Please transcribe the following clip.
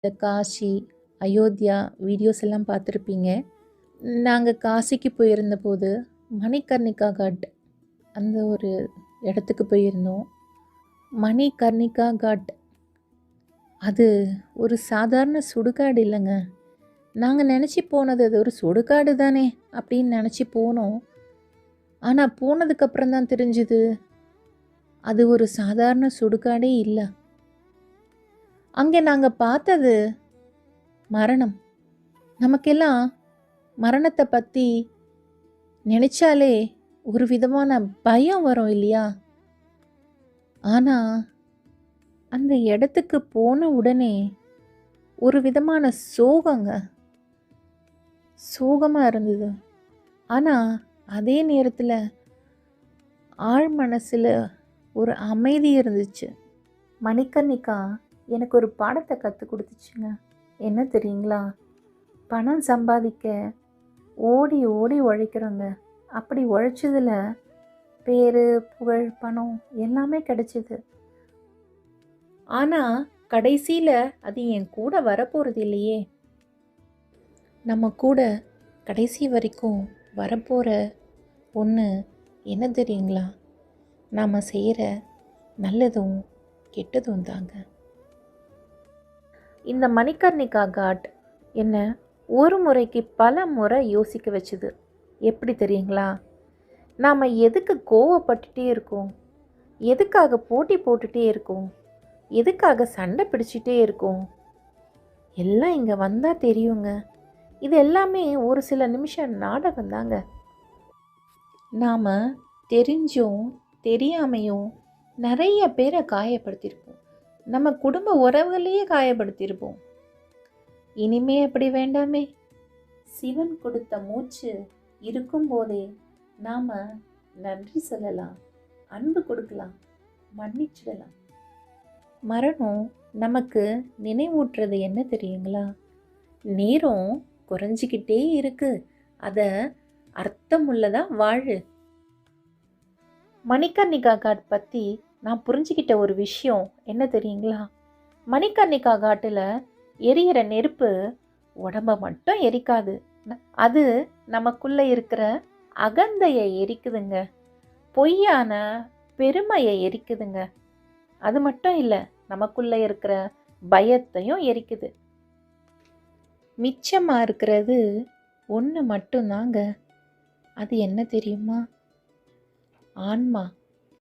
இந்த காசி, அயோத்தியா வீடியோஸ் எல்லாம் பார்த்துருப்பீங்க. நாங்க காசிக்கு போயிருந்தபோது, மணிகர்ணிகா காட் அந்த ஒரு இடத்துக்கு போயிருந்தோம். மணிகர்ணிகா காட் அது ஒரு சாதாரண சுடுகாடு இல்லைங்க. நாங்கள் நினச்சி போனது அது ஒரு சுடுகாடு தானே அப்படின்னு நினச்சி போனோம். ஆனால் போனதுக்கப்புறம் தான் தெரிஞ்சுது அது ஒரு சாதாரண சுடுகாடே இல்லை. அங்கே நாங்கள் பார்த்தது மரணம். நமக்கெல்லாம் மரணத்தை பற்றி நினச்சாலே ஒரு விதமான பயம் வரும் இல்லையா? ஆனால் அந்த இடத்துக்கு போன உடனே ஒரு விதமான சோகமாக இருந்தது. ஆனால் அதே நேரத்தில் ஆழ் மனசில் ஒரு அமைதி இருந்துச்சு. மணிகர்ணிகா எனக்கு ஒரு பாடத்தை கற்றுக் கொடுத்துச்சுங்க. என்ன தெரியுங்களா? பணம் சம்பாதிக்க ஓடி ஓடி உழைக்கிறோங்க. அப்படி உழைச்சதில் பேர், புகழ், பணம் எல்லாமே கிடைச்சிது. ஆனால் கடைசியில் அது என் கூட வரப்போகிறது இல்லையே. நம்ம கூட கடைசி வரைக்கும் வரப்போகிற ஒன்று என்ன தெரியுங்களா? நாம் செய்கிற நல்லதும் கெட்டதும் தாங்க. இந்த மணிகர்ணிகா காட் என்ன ஒரு முறைக்கு பல முறை யோசிக்க வச்சுது. எப்படி தெரியுங்களா? நாம் எதுக்கு கோவப்பட்டுட்டே இருக்கோம்? எதுக்காக போட்டி போட்டுகிட்டே இருக்கோம்? எதுக்காக சண்டை பிடிச்சிட்டே இருக்கோம்? எல்லாம் இங்கே வந்தால் தெரியுங்க. இது எல்லாமே ஒரு சில நிமிஷம் நாடகம் தாங்க. நாம் தெரிஞ்சும் தெரியாமையும் நிறைய பேரை காயப்படுத்தியிருப்போம். நம்ம குடும்ப உறவுகளையே காயப்படுத்தியிருப்போம். இனிமே அப்படி வேண்டாமே. சிவன் கொடுத்த மூச்சு இருக்கும்போதே நாம் நன்றி சொல்லலாம், அன்பு கொடுக்கலாம், மன்னிச்சிடலாம். மரணம் நமக்கு நினைவூட்டுறது என்ன தெரியுங்களா? நேரம் குறைஞ்சிக்கிட்டே இருக்கு, அதை அர்த்தமுள்ளதா வாழு. மணிகர்ணிகா காட் பற்றி நான் புரிஞ்சுக்கிட்ட ஒரு விஷயம் என்ன தெரியுங்களா? மணிகர்ணிகா காட்டில் எரியிற நெருப்பு உடம்பை மட்டும் எரிக்காது, அது நமக்குள்ளே இருக்கிற அகந்தையை எரிக்குதுங்க, பொய்யான பெருமையை எரிக்குதுங்க. அது மட்டும் இல்லை, நமக்குள்ளே இருக்கிற பயத்தையும் எரிக்குது. மிச்சமாக இருக்கிறது ஒன்று மட்டும்தாங்க. அது என்ன தெரியுமா? ஆன்மா.